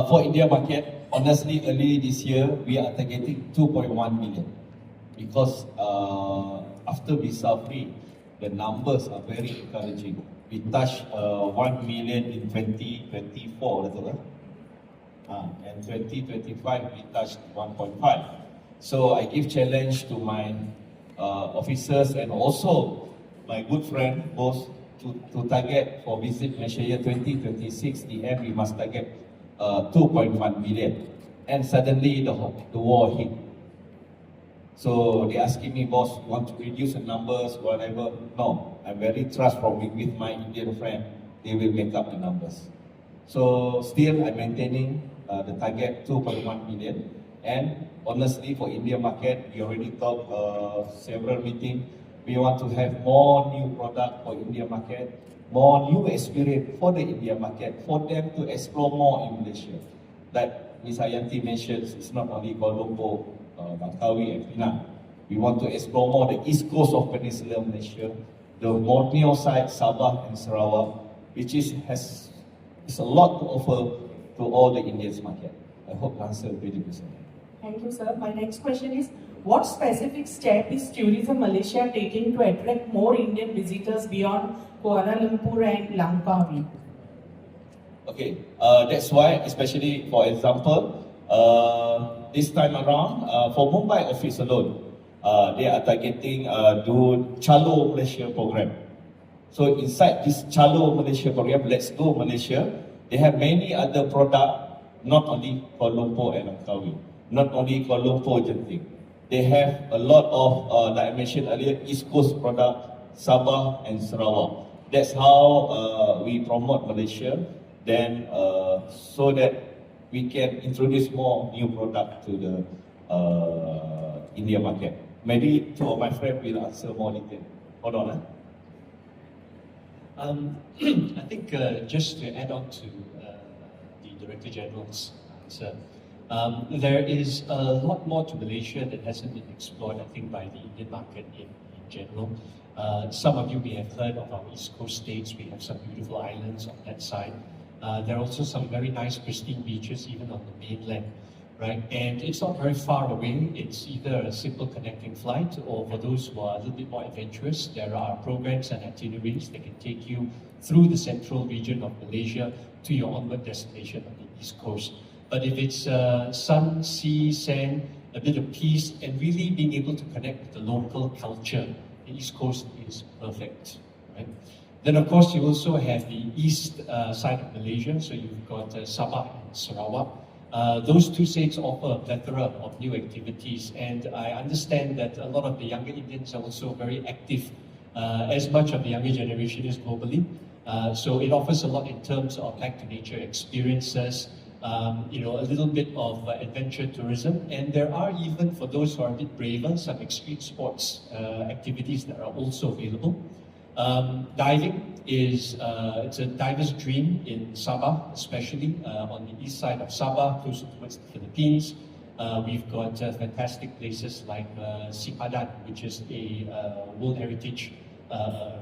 For India market, honestly, early this year, we are targeting 2.1 million because after visa free, the numbers are very encouraging. We touched 1 million in 2024, and 2025 we touched 1.5. So I give challenge to my officers and also my good friend both to target for Visit Malaysia year 2026, the end we must target 2.1 million. And suddenly the war hit. So they asking me, boss, want to reduce the numbers, whatever? No, I'm very trustful with my Indian friend. They will make up the numbers. So still I'm maintaining the target 2.1 million. And honestly, for India market, we already talked several meetings. We want to have more new product for India market, more new experience for the India market, for them to explore more in Malaysia. Like Ms. Ayanti mentions, it's not only Kuala Lumpur, Langkawi and Penang. We want to explore more the east coast of Peninsular Malaysia, the Borneo side, Sabah and Sarawak, which has a lot to offer to all the Indians market. I hope the answer will be the Thank you, sir. My next question is, what specific step is Tourism Malaysia taking to attract more Indian visitors beyond Kuala Lumpur and Langkawi? Okay, that's why, especially for example, this time around, for Mumbai office alone, they are targeting do Chalo Malaysia program. So inside this Chalo Malaysia program, Let's Go Malaysia, they have many other products, not only Kuala Lumpur and Langkawi, not only Kuala Lumpur Genting. They have a lot of, like I mentioned earlier, East Coast product, Sabah and Sarawak. That's how we promote Malaysia. Then, so that we can introduce more new product to the India market. Maybe two of my friends will answer more detail. Hold on. I think just to add on to the Director General's answer, there is a lot more to Malaysia that hasn't been explored, I think, by the Indian market in general. Some of you may have heard of our East Coast states. We have some beautiful islands on that side. There are also some very nice pristine beaches even on the mainland, right? And it's not very far away. It's either a simple connecting flight, or for those who are a little bit more adventurous, there are programs and itineraries that can take you through the central region of Malaysia to your onward destination on the East Coast. But if it's sun, sea, sand, a bit of peace, and really being able to connect with the local culture, the East Coast is perfect, right? Then of course you also have the east side of Malaysia, so you've got Sabah and Sarawak. Those two states offer a plethora of new activities, and I understand that a lot of the younger Indians are also very active, as much of the younger generation is globally. So it offers a lot in terms of back to nature experiences, a little bit of adventure tourism, and there are even, for those who are a bit braver, some extreme sports activities that are also available. Diving is it's a diver's dream in Sabah, especially on the east side of Sabah, closer towards the Philippines. We've got fantastic places like Sipadan, which is a World Heritage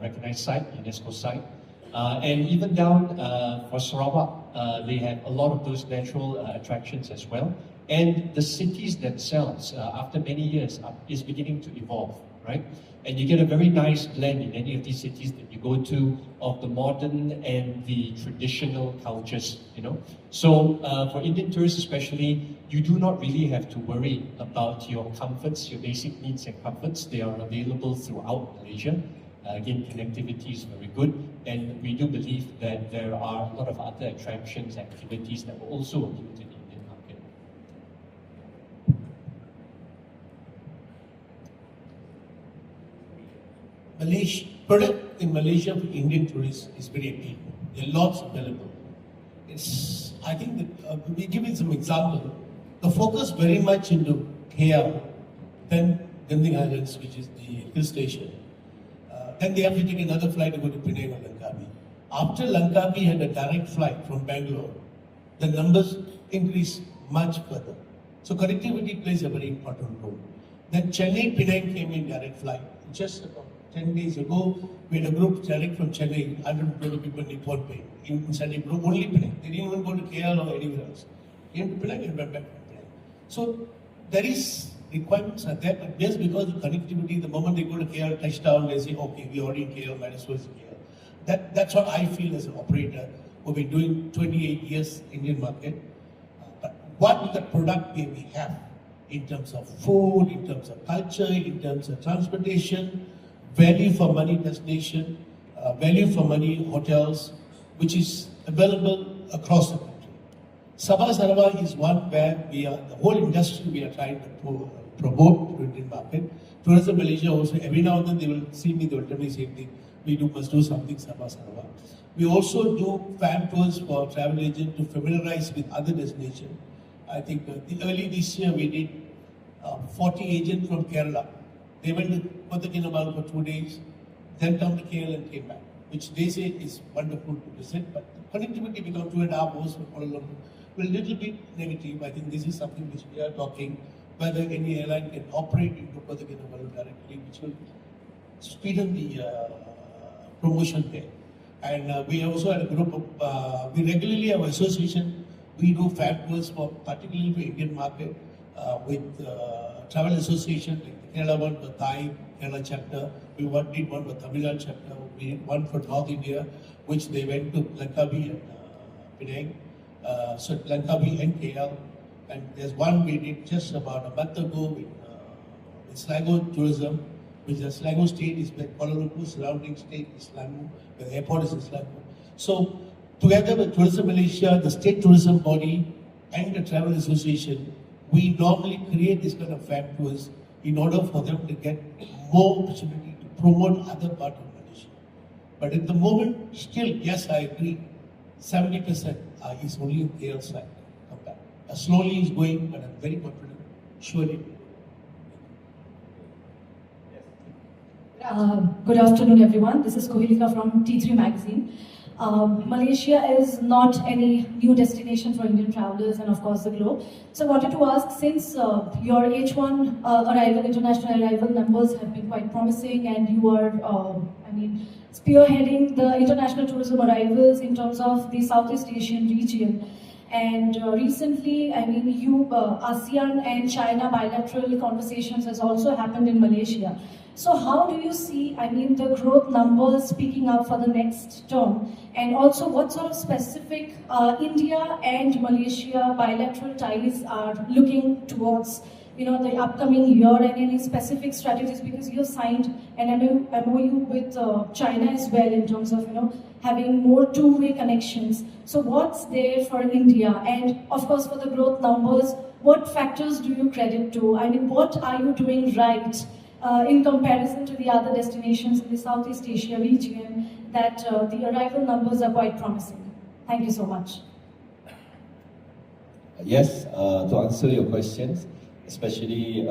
recognized site, UNESCO site. And even down for Sarawak, they have a lot of those natural attractions as well. And the cities themselves, after many years, is beginning to evolve, right? And you get a very nice blend in any of these cities that you go to of the modern and the traditional cultures, So for Indian tourists especially, you do not really have to worry about your comforts, your basic needs and comforts. They are available throughout Malaysia. Again, connectivity is very good, and we do believe that there are a lot of other attractions, activities that will also appeal to the Indian market. Product in Malaysia for Indian tourists is very appealing. There are lots available. I think that we give you some example. The focus very much into KL, then Genting Islands, which is the hill station. Then they have to take another flight to go to Penang or Langkawi. After Langkawi had a direct flight from Bangalore, the numbers increased much further. So connectivity plays a very important role. Then Chennai Penang came in direct flight. Just about 10 days ago, we had a group direct from Chennai, 120 people in Nippon Bay, inside the group, only Penang. They didn't even go to KL or anywhere else. came to Penang and went back to Penang. So there is requirements are there, but just because of connectivity, the moment they go to KL touchdown, they say, okay, we already in KL, might as well in KL. That's what I feel as an operator who've been doing 28 years Indian market. But what the product may we have in terms of food, in terms of culture, in terms of transportation, value for money destination, value for money hotels, which is available across the country. Sabah Sarawak is one where we are, the whole industry we are trying to promote to Indian market. Tourism Malaysia also, every now and then they will see me, they will tell me the same thing. We must do something Sabah Sarawak. We also do fan tours for travel agent to familiarize with other destinations. I think early this year we did 40 agents from Kerala. They went to Kota Kinabalu for 2 days, then come to KL and came back, which they say is wonderful to visit, but the connectivity becomes 2.5 hours for Kuala Lumpur. Well, a little bit negative. I think this is something which we are talking, whether any airline can operate into Kota Kinabalu directly, which will speeden the promotion there. And we also had a group of, we regularly have association, we do fan tours for particularly for Indian market with travel association, like the Kerala one for Thai, Kerala chapter, we did one for Tamil Nadu chapter, we did one for North India, which they went to Langkawi and Penang, so Langkawi and KL, and there's one we did just about a month ago with Selangor tourism, which the Selangor state is where Kuala Lumpur surrounding state is Selangor, where the airport is in Selangor. So together with Tourism Malaysia, the state tourism body and the travel association, we normally create this kind of fan tours in order for them to get more opportunity to promote other part of Malaysia. But at the moment, still, yes, I agree, 70% is only in KL side. Slowly it's going, but I'm very confident, surely. Good afternoon, everyone. This is Kohilika from T3 Magazine. Malaysia is not any new destination for Indian travelers and of course the globe. So I wanted to ask, since your H1 arrival, international arrival numbers have been quite promising and you are, spearheading the international tourism arrivals in terms of the Southeast Asian region. And recently, ASEAN and China bilateral conversations has also happened in Malaysia. So how do you see, the growth numbers picking up for the next term? And also what sort of specific India and Malaysia bilateral ties are looking towards, the upcoming year, and any specific strategies, because you signed an MOU with China as well in terms of, having more two-way connections. So what's there for India? And of course for the growth numbers, what factors do you credit to? What are you doing right in comparison to the other destinations in the Southeast Asia region that the arrival numbers are quite promising? Thank you so much. Yes, to answer your questions, especially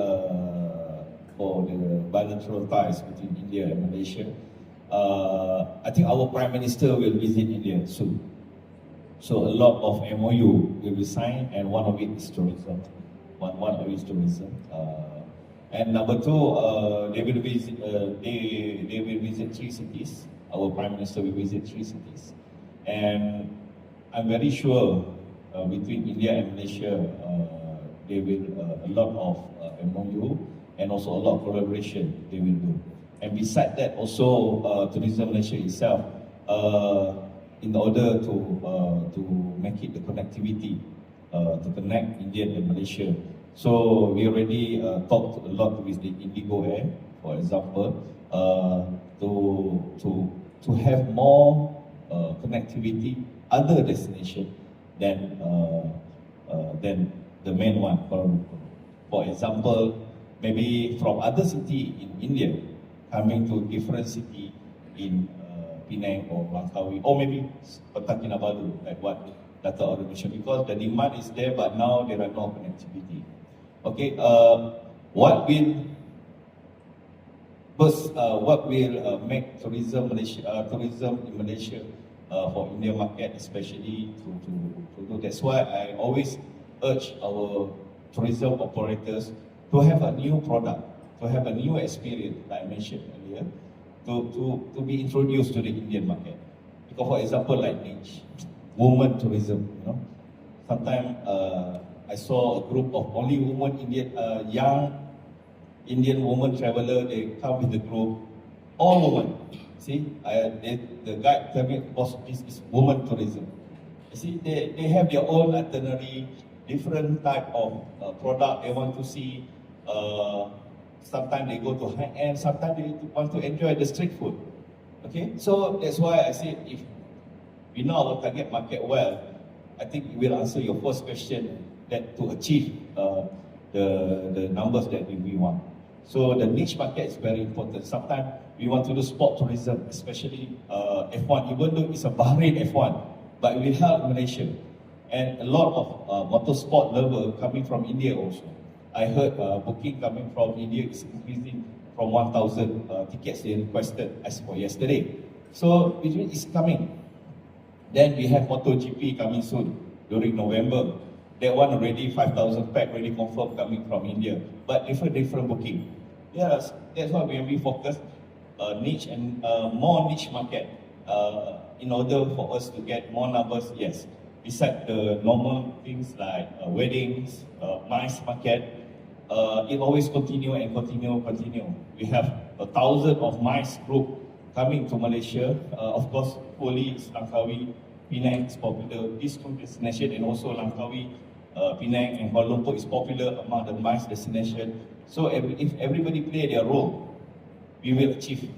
for the bilateral ties between India and Malaysia, I think our Prime Minister will visit India soon. So a lot of MOU will be signed, and one of it is tourism. One of it is tourism. And number two, they will visit. They will visit 3 cities. Our Prime Minister will visit 3 cities, and I'm very sure between India and Malaysia, there will a lot of MOU and also a lot of collaboration they will do. And besides that, also Tourism Malaysia itself, in order to make it the connectivity to connect India and Malaysia. So we already talked a lot with the Indigo Air, for example, to have more connectivity other destination than the main one. For example, maybe from other city in India coming to different city in Penang or Langkawi, or maybe Kota Kinabalu, like what Dr. already mentioned, because the demand is there, but now there are no connectivity. Okay, what will make tourism in Malaysia for India market, especially to do? That's why I always urge our tourism operators to have a new product, to have a new experience, like I mentioned earlier, to be introduced to the Indian market. Because for example, like niche, women tourism, Sometimes I saw a group of only women, young Indian woman traveler. They come with the group, all women. See, the guide tell me, boss, this is woman tourism. You see, they have their own itinerary, different type of product they want to see. Sometimes they go to high end, sometimes they want to enjoy the street food. Okay, so that's why I say if we know our target market well, I think we will answer your first question that to achieve the numbers that we want. So the niche market is very important. Sometimes we want to do sport tourism, especially F1, even though it's a Bahrain F1, but we help Malaysia. And a lot of motorsport lovers coming from India also. I heard booking coming from India is increasing from 1,000 tickets they requested as for yesterday. So it is coming. Then we have MotoGP coming soon during November. That one already 5,000 pack already confirmed coming from India, but different booking. Yes, that's why we focus niche and more niche market in order for us to get more numbers. Yes, besides the normal things like weddings, MICE market, it always continue. We have 1,000 of MICE group coming to Malaysia. Of course, Police, Langkawi, Penang is popular. These two destinations and also Langkawi, Penang and Kuala Lumpur is popular among the MICE destination. So if everybody play their role, we will achieve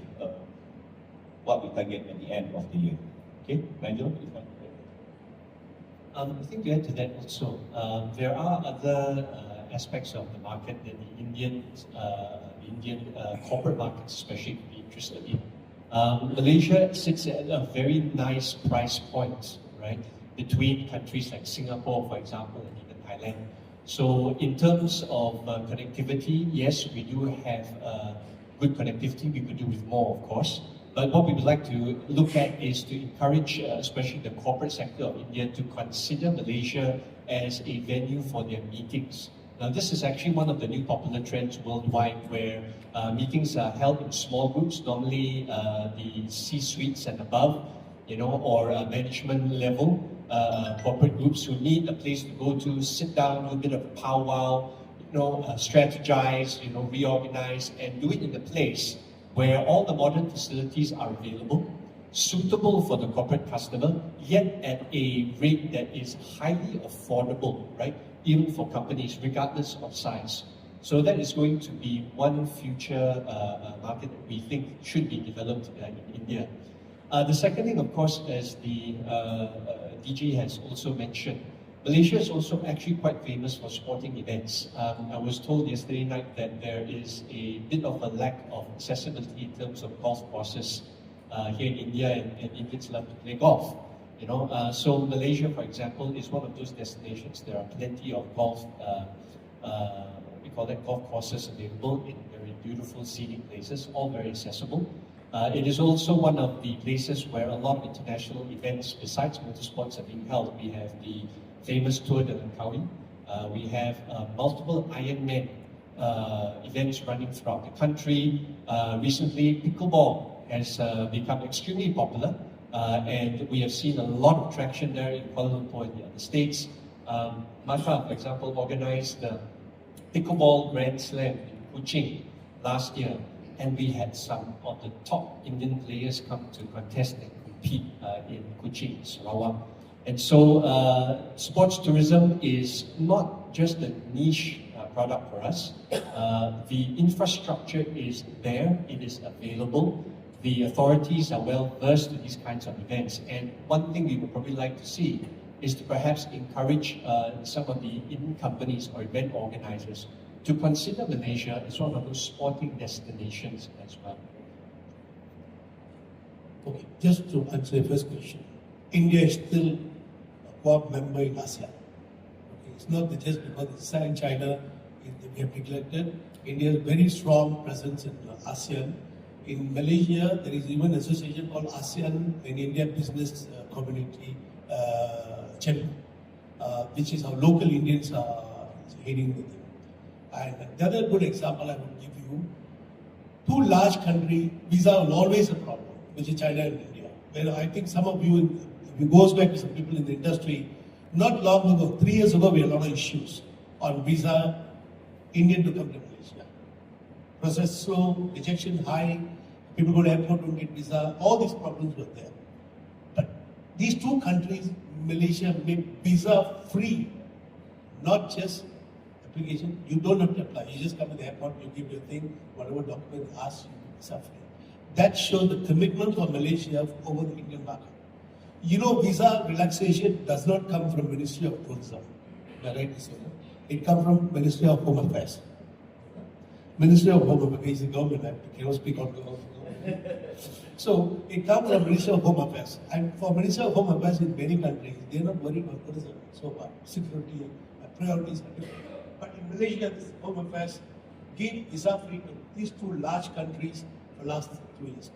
what we target at the end of the year. Okay, Nigel? I think to add to that also, there are other aspects of the market that the Indian corporate markets especially could be interested in. Malaysia sits at a very nice price point, right, between countries like Singapore, for example, and even Thailand. So in terms of connectivity, yes, we do have good connectivity. We could do with more, of course. But what we would like to look at is to encourage, especially the corporate sector of India, to consider Malaysia as a venue for their meetings. Now, this is actually one of the new popular trends worldwide, where meetings are held in small groups, normally the C-suites and above, or management level corporate groups who need a place to go to, sit down, do a bit of powwow, strategize, reorganize, and do it in a place where all the modern facilities are available, suitable for the corporate customer, yet at a rate that is highly affordable, right? Even for companies, regardless of size. So that is going to be one future market that we think should be developed in India. The second thing, of course, as the DG has also mentioned, Malaysia is also actually quite famous for sporting events. I was told yesterday night that there is a bit of a lack of accessibility in terms of golf courses here in India, and Indians love to play golf. So Malaysia, for example, is one of those destinations. There are plenty of golf, we call that golf courses available in very beautiful scenic places, all very accessible. It is also one of the places where a lot of international events besides motorsports are being held. We have the famous Tour de Langkawi. We have multiple Ironman events running throughout the country. Recently, pickleball has become extremely popular. And we have seen a lot of traction there in Kuala Lumpur and the other states. Mata, for example, organized the Pickleball Grand Slam in Kuching last year, and we had some of the top Indian players come to contest and compete in Kuching, Sarawak. And so sports tourism is not just a niche product for us. The infrastructure is there, it is available. The authorities are well versed in these kinds of events. And one thing we would probably like to see is to perhaps encourage some of the Indian companies or event organizers to consider Malaysia as one of those sporting destinations as well. Okay, just to answer the first question, India is still a core member in ASEAN. Okay, it's not that just because it's in China we have neglected. India has a very strong presence in ASEAN. In Malaysia, there is even an association called ASEAN and India Business Community Chamber, which is how local Indians are heading with them. And the other good example I would give you, two large countries, visa are always a problem, which is China and India. Where I think some of you, if it goes back to some people in the industry, Not long ago, 3 years ago, we had a lot of issues on visa, Indian to come to Malaysia. Process slow, rejection high, people go to airport, don't get visa, all these problems were there. But these two countries, Malaysia, made visa free, not just application. You don't have to apply. You just come to the airport, you give your thing, whatever document they ask you, visa free. That shows the commitment of Malaysia over the Indian market. You know, visa relaxation does not come from Ministry of Tourism. Am I right to say that? It comes from Ministry of Home Affairs. Ministry of Home Affairs is the government. I cannot speak on government. So it comes from Ministry of Home Affairs. And for Ministry of Home Affairs in many countries, they are not worried about tourism so far. Security, priorities are different. But in Malaysia, this Home Affairs gave visa free to these two large countries for the last 2 years,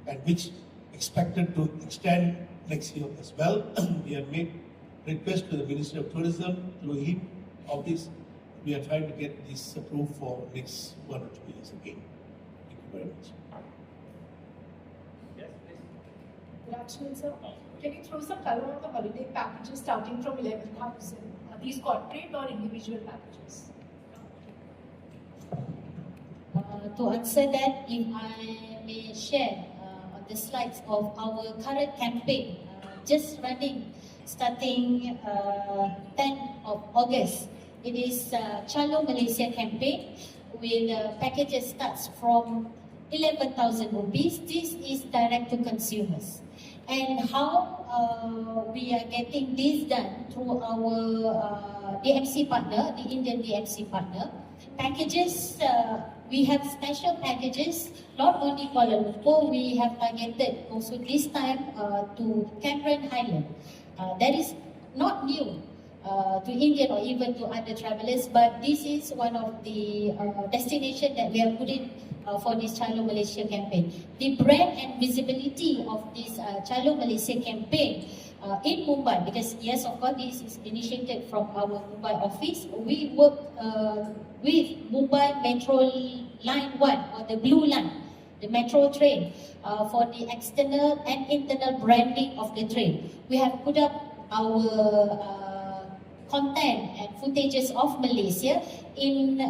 and which expected to extend next year as well. We have made request to the Ministry of Tourism through him of this. We are trying to get this approved for next 1 or 2 years again. Thank you very much. Good afternoon, sir. Can you throw some color on the holiday packages starting from 11,000? Are these corporate or individual packages? To answer that, if I may share on the slides of our current campaign, just running, starting 10th of August. It is Chalo Malaysia campaign with packages starts from 11,000 rupees. This is direct to consumers. And how we are getting this done through our DMC partner, the Indian DMC partner. Packages, we have special packages, not only Kuala Lumpur, we have targeted also this time to Cameron Highland. That is not new to Indian or even to other travelers, but this is one of the destinations that we have put in for this Chalo Malaysia campaign. The brand and visibility of this Chalo Malaysia campaign in Mumbai, because yes, of course, this is initiated from our Mumbai office. We work with Mumbai Metro Line 1 or the Blue Line, the metro train, for the external and internal branding of the train. We have put up our content and footages of Malaysia in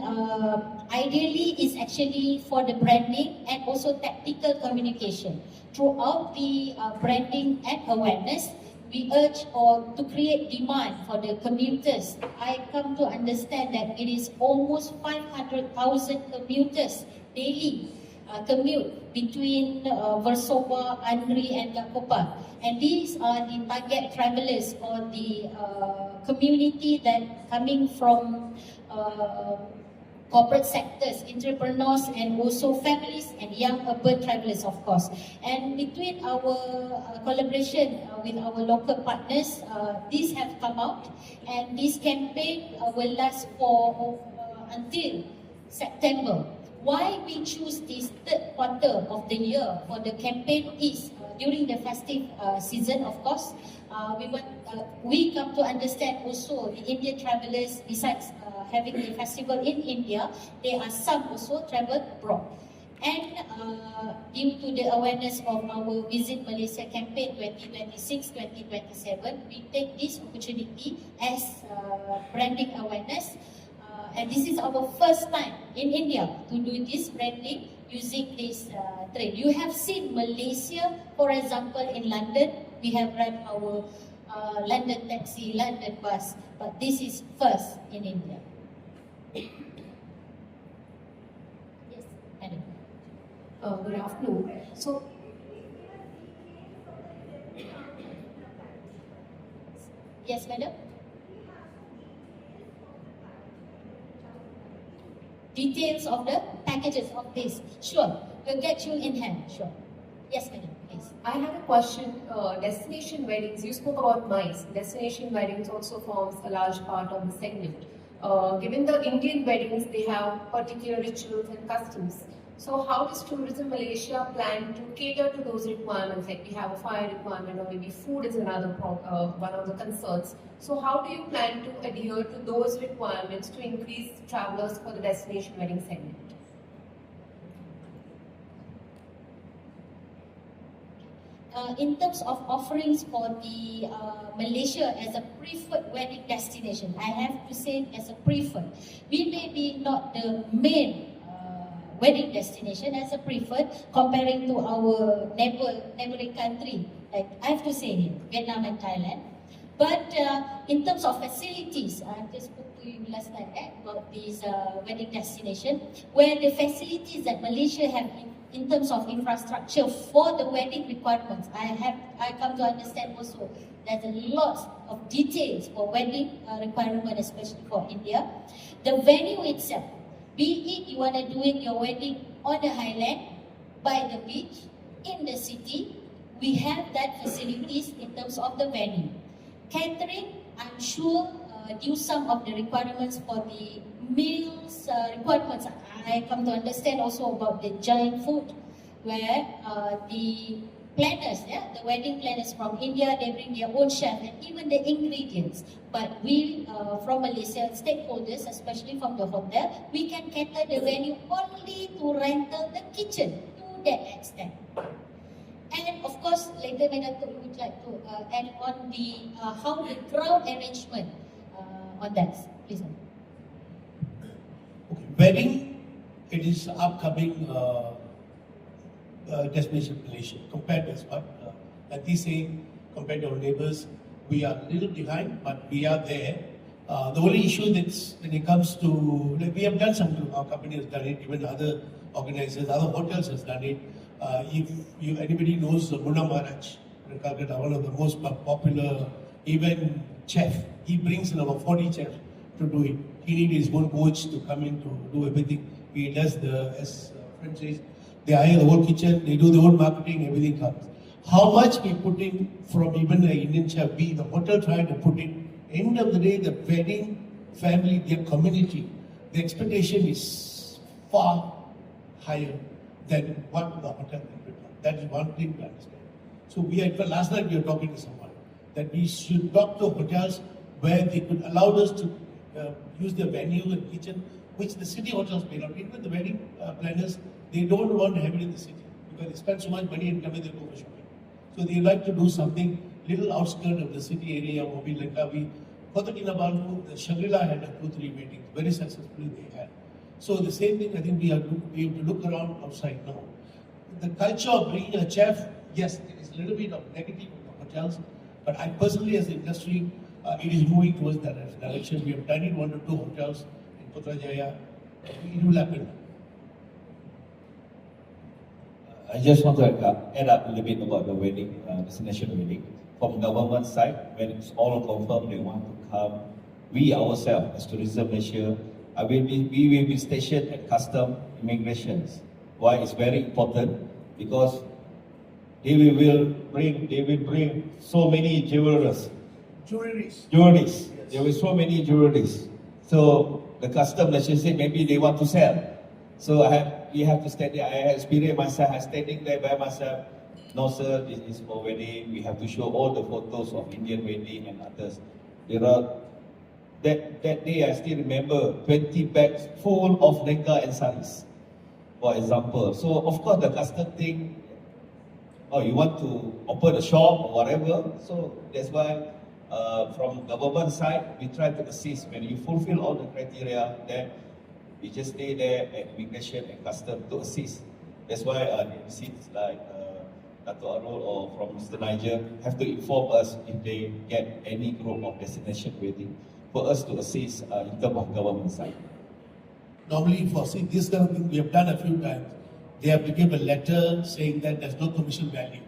ideally is actually for the branding and also tactical communication. Throughout the branding and awareness, we urge or to create demand for the commuters. I come to understand that it is almost 500,000 commuters daily commute between Versova, Andri and Lakopa. And these are the target travelers or the community that coming from corporate sectors, entrepreneurs and also families and young urban travelers, of course. And between our collaboration with our local partners, these have come out, and this campaign will last for until September. Why we choose this third quarter of the year for the campaign is during the festive season, of course. We come to understand also the Indian travelers, besides having the festival in India, there are some also travel abroad. And due to the awareness of our Visit Malaysia campaign 2026-2027, we take this opportunity as branding awareness. And this is our first time in India to do this branding using this train. You have seen Malaysia, for example, in London, we have run our London taxi, London bus, but this is first in India. Yes, madam. Good afternoon. So, Yes, madam. Details of the packages of this. Sure, we'll get you in hand. Sure. Yes, madam, please. I had a question. Destination weddings, you spoke about MICE. Destination weddings also forms a large part of the segment. Given the Indian weddings, they have particular rituals and customs. So how does Tourism Malaysia plan to cater to those requirements? Like we have a fire requirement, or maybe food is another one of the concerns. So how do you plan to adhere to those requirements to increase travelers for the destination wedding segment? in terms of offerings for the Malaysia as a preferred wedding destination, I have to say as a preferred. We may be not the main wedding destination as a preferred comparing to our neighboring country, like I have to say here, Vietnam and Thailand. But in terms of facilities, I just spoke to you last night about this wedding destination, where the facilities that Malaysia have in terms of infrastructure for the wedding requirements, I come to understand also there's a lot of details for wedding requirement, especially for India. The venue itself, be it you want to doing your wedding on the highland, by the beach, in the city, we have that facilities in terms of the venue. Catering, I'm sure, due some of the requirements for the meals requirements. I come to understand also about the giant food, where the planners, the wedding planners from India, they bring their own chef and even the ingredients. But we, from Malaysia, stakeholders, especially from the hotel, we can cater the venue only to rental the kitchen to that extent. And of course, later Medato would like to add on the how the crowd arrangement on that. Please. Okay. Wedding, it is upcoming destination Malaysia. Compared as what Nati saying, compared to our neighbors, we are a little behind, but we are there. The only issue that's when it comes to, like, we have done some, our company has done it, even other organizers, other hotels has done it. If anybody knows Munna Maharaj in Calcutta, one of the most popular event chef, he brings in about 40 chefs to do it. He needs his own coach to come in to do everything. He does the, as friend says, they hire the whole kitchen, they do the whole marketing, everything comes. How much we put in from even the Indian chef, we, the hotel trying to put in. End of the day, the wedding family, their community, the expectation is far higher than what the hotel can prepare. That is one thing to understand. So last night we were talking to someone that we should talk to hotels where they could allow us to use their venue and kitchen, which the city hotels may not. Even the wedding planners, they don't want to have it in the city because they spend so much money and come and they go for shopping. So they like to do something little outskirt of the city area, maybe Langkawi. Kota Kinabalu, the Shangri-La had 2-3 weddings, very successfully they had. So the same thing, I think we have to look around outside now. The culture of bringing a chef, yes, there is a little bit of negative in the hotels, but I personally, as the industry, it is moving towards that direction. We have done it 1 or 2 hotels in Putrajaya. It will happen. I just want to add up a little bit about the wedding, destination wedding. From government side, when it's all confirmed they want to come, we ourselves as Tourism Malaysia, we will be stationed at custom immigrations. Why it's very important? Because they will bring so many jewelries. Jewelries. Yes. There were so many jewelries. So the custom, let's just say, maybe they want to sell. So we have to stand there. I experienced myself, I standing there by myself. No sir, this is for wedding. We have to show all the photos of Indian wedding and others. There are that day I still remember 20 bags full of lehenga and saris, for example. So of course the custom thing, you want to open a shop or whatever. So that's why from government side we try to assist. When you fulfill all the criteria, then we just stay there at immigration and custom to assist. That's why the embassies like Dato' Arul or from Mr. Niger have to inform us if they get any group of destination wedding for us to assist in terms of government side. Normally for this kind of thing we have done a few times, they have to give a letter saying that there's no commission value.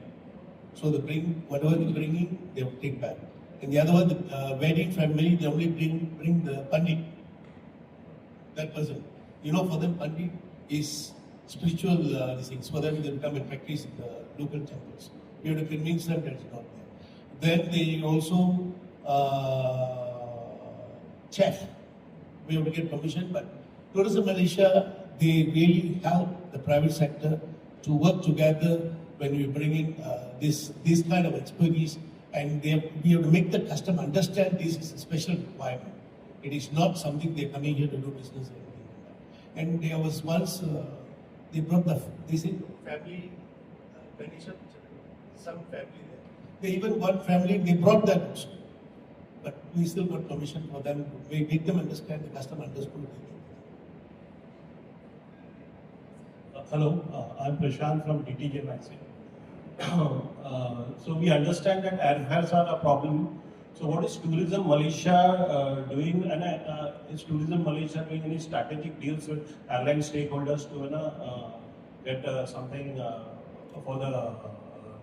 So they bring whatever they bring in, they will take back. And the other one, the wedding family, they only bring the pandit, that person. You know, for them pandit is spiritual things. For them, they will come and practice in the local temples. You have to convince them that it's not there. Then they also chef. We have to get permission, but Tourism Malaysia, they really help the private sector to work together when we bring in this kind of expertise, and we have to make the customer understand this is a special requirement. It is not something they're coming here to do business or anything like that. And there was once they said family tradition, some family there. They even one family, they brought that also. But we still got permission for them to make them understand, the customer understood. Hello, I'm Prashant from DTJ Maxim. So we understand that airfares are a problem. So what is Tourism Malaysia doing? And is Tourism Malaysia doing any strategic deals with airline stakeholders to get something for the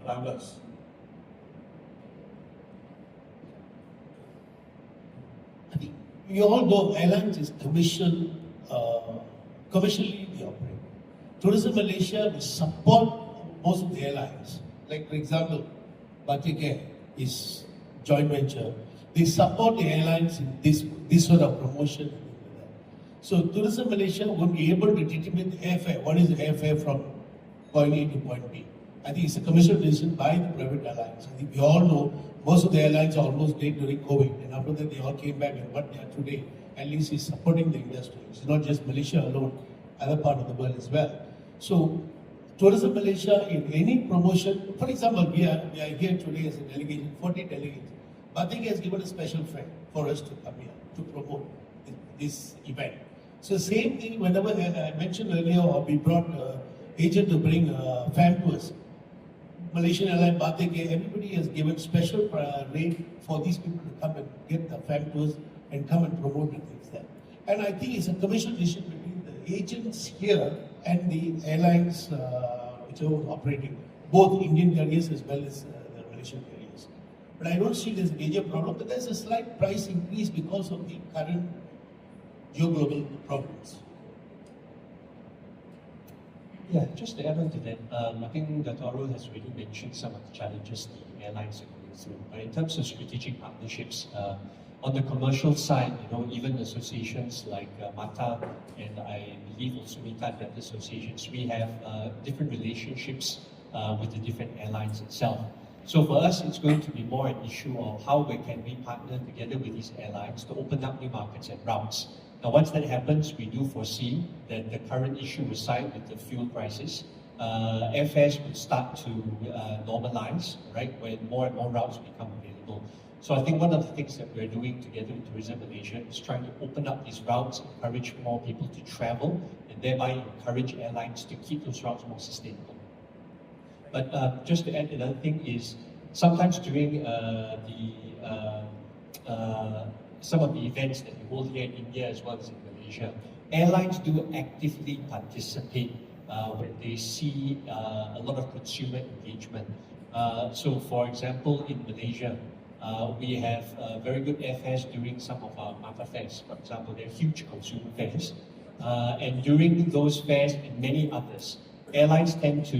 travelers? I think we all know airlines is commercially they operate. Tourism Malaysia will support most of the airlines. Like for example, Batik Air is joint venture. They support the airlines in this sort of promotion. And things like that. So Tourism Malaysia won't be able to determine the airfare. What is the airfare from point A to point B? I think it's a commercial decision by the private airlines. I think we all know most of the airlines are almost dead during COVID, and after that they all came back, and what they are today, at least is supporting the industry. It's not just Malaysia alone, other part of the world as well. So Tourism Malaysia in any promotion, for example, we are here today as a delegation, 40 delegates. Batik has given a special fare for us to come here to promote this event. So same thing whenever I mentioned earlier, we brought agent to bring fam tours. Malaysian Airlines, Batik, everybody has given special rate for these people to come and get the fam tours and come and promote the things there. And I think it's a commercial decision between the agents here and the airlines which are operating, both Indian carriers as well as the Malaysian carriers. But I don't see there's a major problem, but there's a slight price increase because of the current geo-global problems. Yeah, just to add on to that, I think Dr. Arul has already mentioned some of the challenges the airlines are going through. But in terms of strategic partnerships, on the commercial side, even associations like MATA and I believe also MITA and other associations, we have different relationships with the different airlines itself. So for us, it's going to be more an issue of how can we partner together with these airlines to open up new markets and routes. Now, once that happens, we do foresee that the current issue aside with the fuel prices, airfares will start to normalize, right, when more and more routes become available. So I think one of the things that we're doing together with Tourism Malaysia is trying to open up these routes, encourage more people to travel, and thereby encourage airlines to keep those routes more sustainable. But just to add, another thing is sometimes during some of the events that we hold here in India as well as in Malaysia, airlines do actively participate when they see a lot of consumer engagement. So for example, in Malaysia, we have very good airfares during some of our MATA fairs. For example, they're huge consumer fairs. And during those fairs and many others, airlines tend to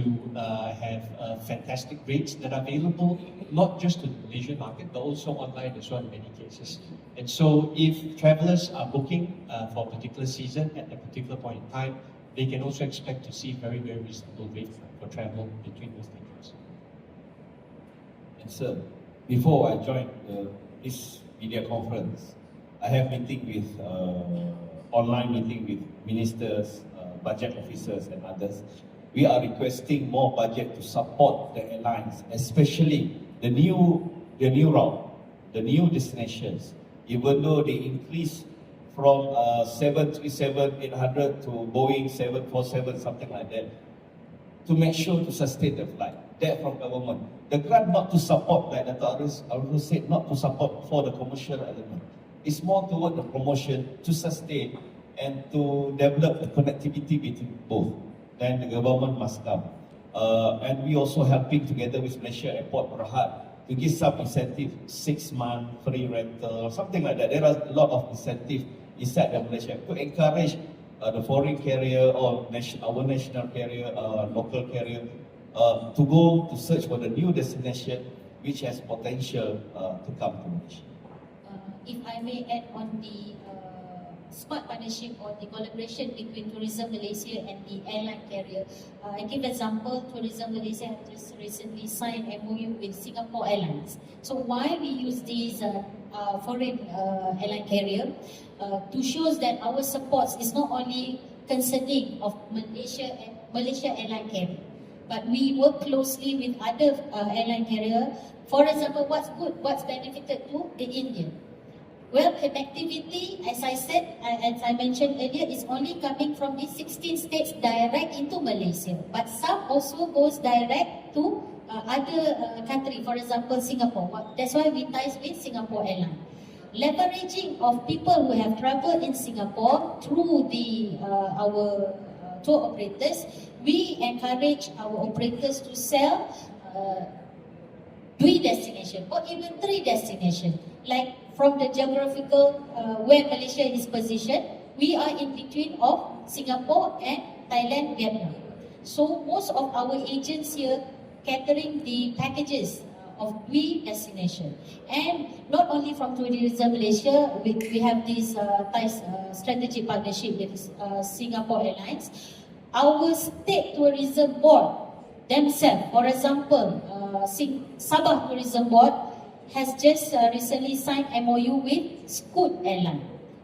have fantastic rates that are available not just to the Malaysian market, but also online as well in many cases. And so if travelers are booking for a particular season at a particular point in time, they can also expect to see very, very reasonable rates for travel between those countries. And sir, before I joined this media conference, I have meeting with online meeting with ministers, budget officers and others. We are requesting more budget to support the airlines, especially the new route, the new destinations. Even though they increase from 737-800 to Boeing 747, something like that, to make sure to sustain the flight. That from government. The grant not to support, like Dr. Arul said, not to support for the commercial element. It's more toward the promotion to sustain and to develop the connectivity between both. Then the government must come. And we also helping together with Malaysia Airport Berhad to give some incentive, 6 month free rental, something like that. There are a lot of incentive inside the Malaysia to encourage the foreign carrier or our national carrier, local carrier, to go to search for the new destination which has potential to come to Malaysia. If I may add on the smart partnership or the collaboration between Tourism Malaysia and the airline carrier. I give example, Tourism Malaysia has just recently signed MOU with Singapore Airlines. So why we use these foreign airline carrier to show that our support is not only concerning of Malaysia airline carrier, but we work closely with other airline carrier. For example, what's good, what's benefited to the Indian? Well, connectivity, as I said, as I mentioned earlier, is only coming from the 16 states direct into Malaysia. But some also goes direct to other country, for example, Singapore. That's why we ties with Singapore Airlines. Leveraging of people who have traveled in Singapore through our tour operators, we encourage our operators to sell 2 destinations or even 3 destinations. Like from the geographical where Malaysia is positioned, we are in between of Singapore and Thailand, Vietnam. So most of our agents here catering the packages of 3 destinations. And not only from Tourism Malaysia, we have this strategic partnership with Singapore Airlines. Our state tourism board themselves, for example, Sabah Tourism Board has just recently signed MOU with Scoot Airline.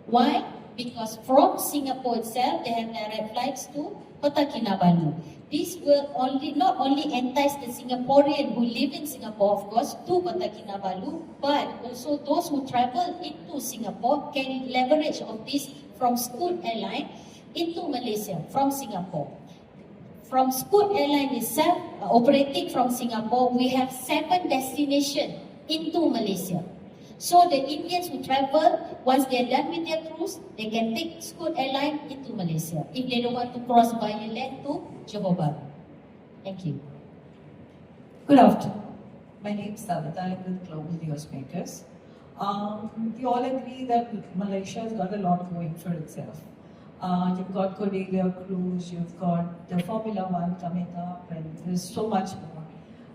Why? Because from Singapore itself, they have direct flights to Kota Kinabalu. This will not only entice the Singaporean who live in Singapore, of course, to Kota Kinabalu, but also those who travel into Singapore can leverage of this from Scoot Airline into Malaysia from Singapore. From Scoot Airline itself, operating from Singapore, we have 7 destinations into Malaysia. So the Indians who travel, once they're done with their cruise, they can take Scoot Airline into Malaysia if they don't want to cross via land to Johor Bahru. Thank you. Good afternoon. My name is Savita. I'm with Global Newsmakers. We all agree that Malaysia has got a lot going for itself. You've got Cordelia Cruise, you've got the Formula One coming up, and there's so much more.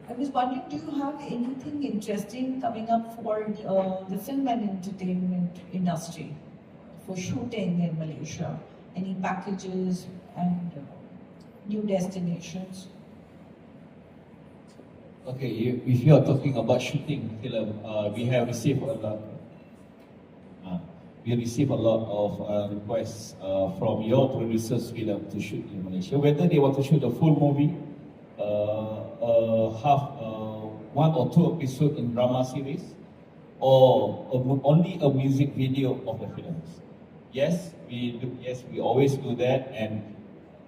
I was wondering, do you have anything interesting coming up for the film and entertainment industry for shooting in Malaysia? Any packages and new destinations? Okay, if you are talking about shooting film, we have received a lot. We receive a lot of requests from your producers film to shoot in Malaysia, whether they want to shoot a full movie, half 1 or 2 episodes in drama series, or only a music video of the films. Yes, we do. Yes, we always do that.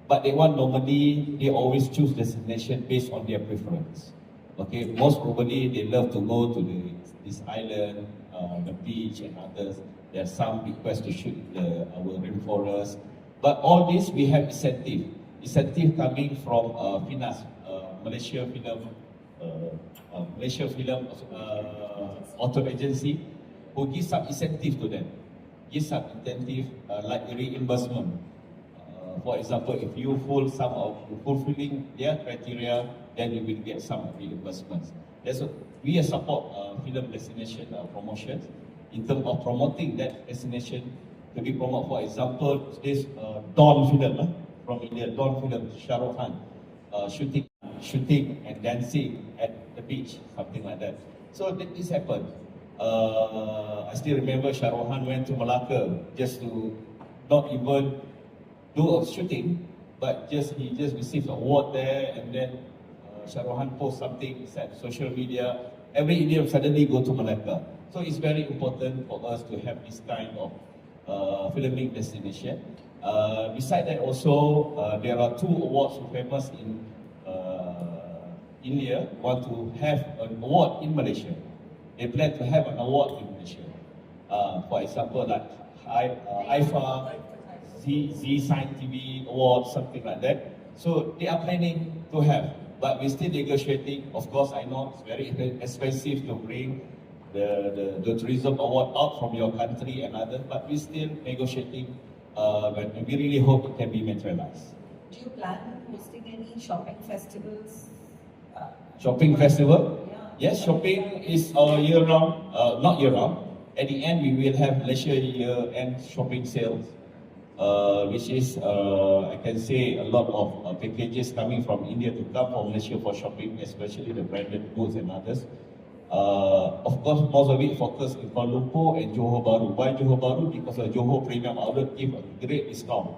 But they always choose destination based on their preference. Okay, most probably they love to go to this island, the beach and others. There are some requests to shoot our rainforest. But all this we have incentive coming from FINAS, Malaysia Film Auto Agency, who gives some incentive to them. Gives some incentive like reimbursement. For example, if you fulfilling their criteria, then you will get some reimbursements. We support film destination promotions in terms of promoting that destination to be promoted. For example, this Dawn film from India, Dawn film, Shah Rukh Khan shooting and dancing at the beach, something like that. So this happened. I still remember Shah Rukh Khan went to Malacca just to not even do a shooting, but he just received an award there, and then Shah Rukh Khan post something on social media. Every Indian suddenly go to Malacca. So it's very important for us to have this kind of filming destination. Besides that, also there are 2 awards famous in India. Want to have an award in Malaysia. They plan to have an award in Malaysia. For example, like IFA, Z Sign TV Award, something like that. So they are planning to have, but we're still negotiating. Of course, I know it's very expensive to bring the tourism award out from your country and others, but we're still negotiating. But we really hope it can be materialized. Do you plan on hosting any shopping festivals? Shopping festival? Yeah. Yes, shopping is year-round, not year-round. At the end, we will have Malaysia year-end shopping sales, which is, I can say, a lot of packages coming from India to come from Malaysia for shopping, especially the branded goods and others. Of course, most of it focused in Kuala Lumpur and Johor Bahru. Why Johor Bahru? Because the Johor Premium Outlet give a great discount,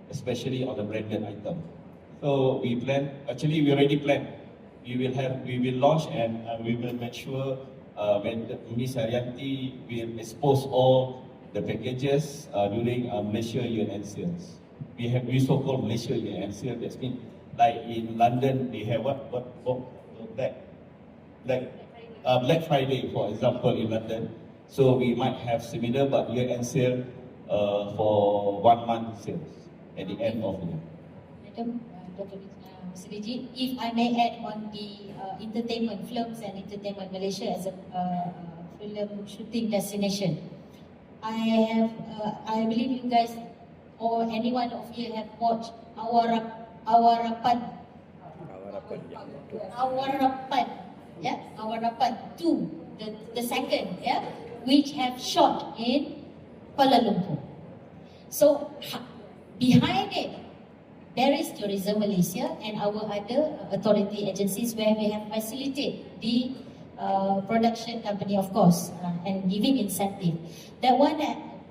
especially on the branded item. So we plan. Actually, we already planned. We will launch and we will make sure when Ms. Haryanti will expose all the packages during Malaysia Year-End sales. We so-called Malaysia Year-End sale. That's mean like in London they have what Black Friday, for example, in London. So we might have similar but year-end sale for 1 month sales at the end of the year. Madam, Dr. Mr. Digi, if I may add on the entertainment, films and entertainment Malaysia as a film shooting destination. I believe you guys or any one of you have watched Awarapan 2, the second, yeah, which have shot in Kuala Lumpur. So behind it, there is Tourism Malaysia and our other authority agencies where we have facilitated the production company, of course, and giving incentive. That one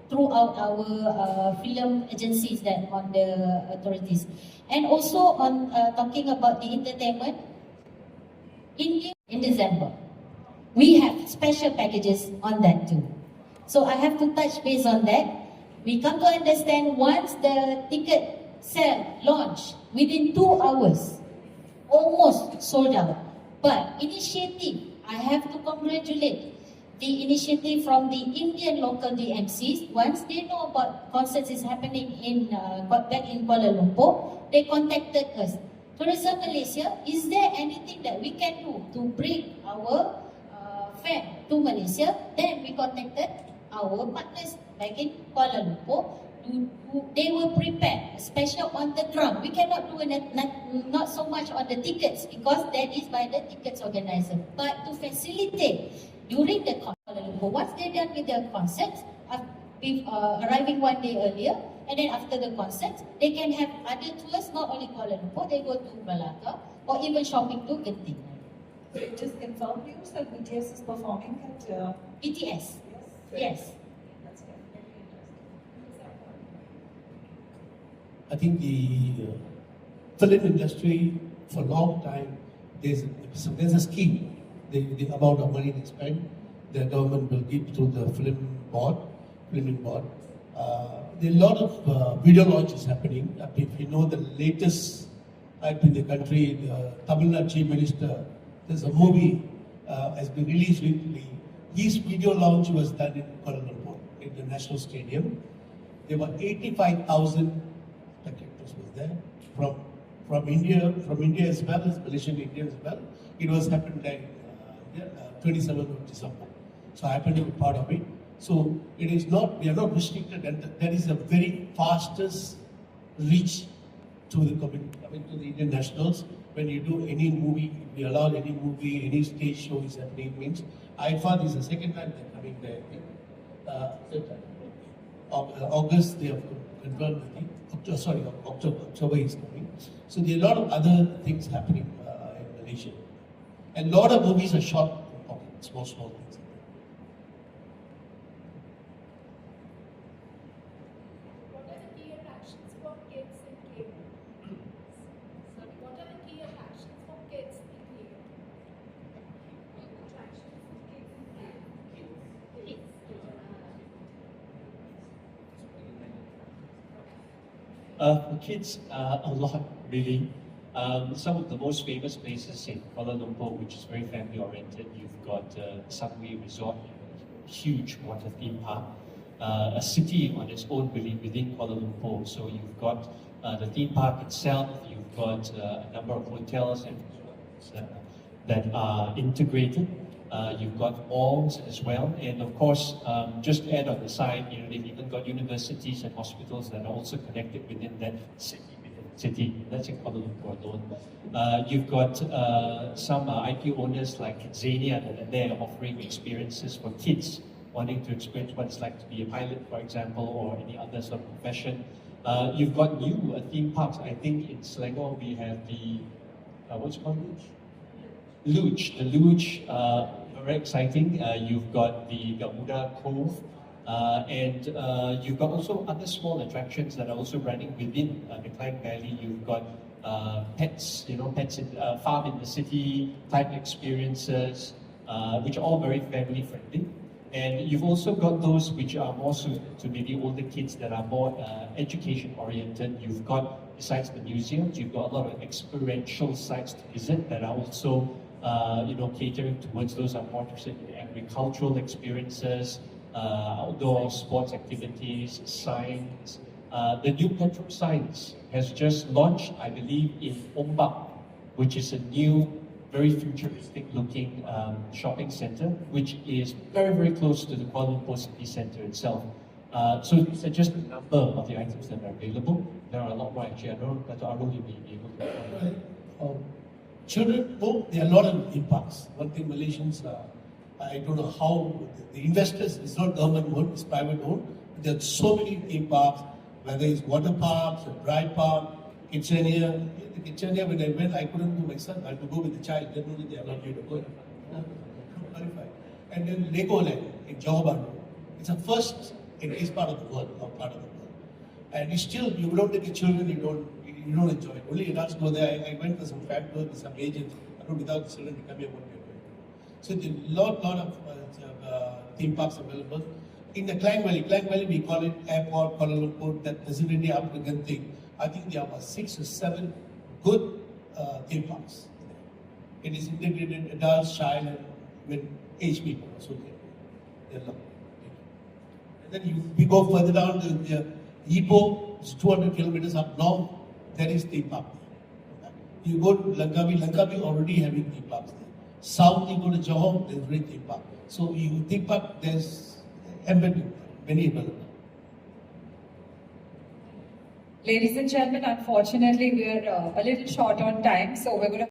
throughout our film agencies that on the authorities. And also on talking about the entertainment, in December, we have special packages on that too. So I have to touch base on that. We come to understand once the ticket sale launch, within 2 hours, almost sold out. But initiative, I have to congratulate the initiative from the Indian local DMCs. Once they know about concerts is happening back in Kuala Lumpur, they contacted us. Tourism Malaysia, is there anything that we can do to bring our fan to Malaysia? Then we contacted our partners back in Kuala Lumpur. They were prepared, especially on the ground. We cannot do not so much on the tickets because that is by the tickets organizer. But to facilitate during the Kuala Lumpur, once they're done with their concerts, arriving 1 day earlier, and then after the concerts, they can have other tours, not only Kuala Lumpur, they go to Malacca or even shopping to Genting. So it just confirmed news that BTS is performing at BTS? Yes. That's very interesting. I think the film industry for a long time, there's a scheme, the amount of money they spend, the government will give to the filming board. There are a lot of video launches happening. If you know the latest act in the country, the Tamil Nadu Chief Minister, there's a movie has been released recently. His video launch was done in Kuala Lumpur, in the National Stadium. There were 85,000 spectators was there from India as well as Malaysian India as well. It was happened like 27th of December. So I happened to be part of it. So it is not, we are not restricted, and that is the very fastest reach to the community, to the Indian nationals. When you do any movie, we allow any movie, any stage show is happening, means IFA is the second time they're coming there. August they have confirmed, October is coming. So there are a lot of other things happening in Malaysia. And a lot of movies are shot in pockets, small things. What are the key attractions for kids in Cape? Sorry, what are the key attractions for kids in Cape? Attractions for kids in Cape. For kids, a lot really. Some of the most famous places in Kuala Lumpur, which is very family oriented, you've got Sunway Resort, a huge water theme park, a city on its own really within Kuala Lumpur. So you've got the theme park itself, you've got a number of hotels and resorts that are integrated. You've got malls as well, and of course, just to add on the side, they've even got universities and hospitals that are also connected within that city. That's in Kuala Lumpur alone. You've got some IP owners like Xenia that are there offering experiences for kids wanting to experience what it's like to be a pilot, for example, or any other sort of profession. You've got new theme parks. I think in Selangor we have the what's it called? Luge. The Luge, very exciting. You've got the Gamuda Cove, and you've got also other small attractions that are also running within the Klang Valley. You've got pets, pets in farm in the city type experiences, which are all very family friendly. And you've also got those which are more suited to maybe older kids that are more education oriented. You've got, besides the museums, you've got a lot of experiential sites to visit that are also catering towards those who are more interested in agricultural experiences, outdoor sports activities, science. The new Petro Science has just launched, I believe, in Ombak, which is a new, very futuristic looking shopping center, which is very, very close to the Kuala Lumpur City Centre itself. So these are just a number of the items that are available. There are a lot more actually. I don't know, Dr. Arul, you may be able to. Children, there are a lot of theme parks. One thing Malaysians, I don't know how, the investors, it's not government owned, it's private owned. There are so many theme parks, whether it's water parks, or dry park, Kidsania. The Kidsania, when I went, I couldn't go with my son. I had to go with the child. They know that they allowed you to go. Qualified. And then Legoland in Johor Bahru. It's a first in this part of the world, or part of the world. And it's still, you don't take the children, you don't enjoy it. Only adults go there. I went to some fan tour with some agents. I don't without the children to come here what we are going to do. So there's a lot of theme parks available. In the Klang Valley we call it airport, Kuala Lumpur, that doesn't really up to good thing. I think there are about 6 or 7 good theme parks. It is integrated adults, child, and with age people. So they're lovely. And then we go further down to Ipoh, it's 200 kilometers up north. There is theme park. You go to Langkawi already having theme parks there. South, you go to Johor, there's great theme park. So you theme park, there's embedded many available. Ladies and gentlemen, unfortunately, we are a little short on time, so we're going to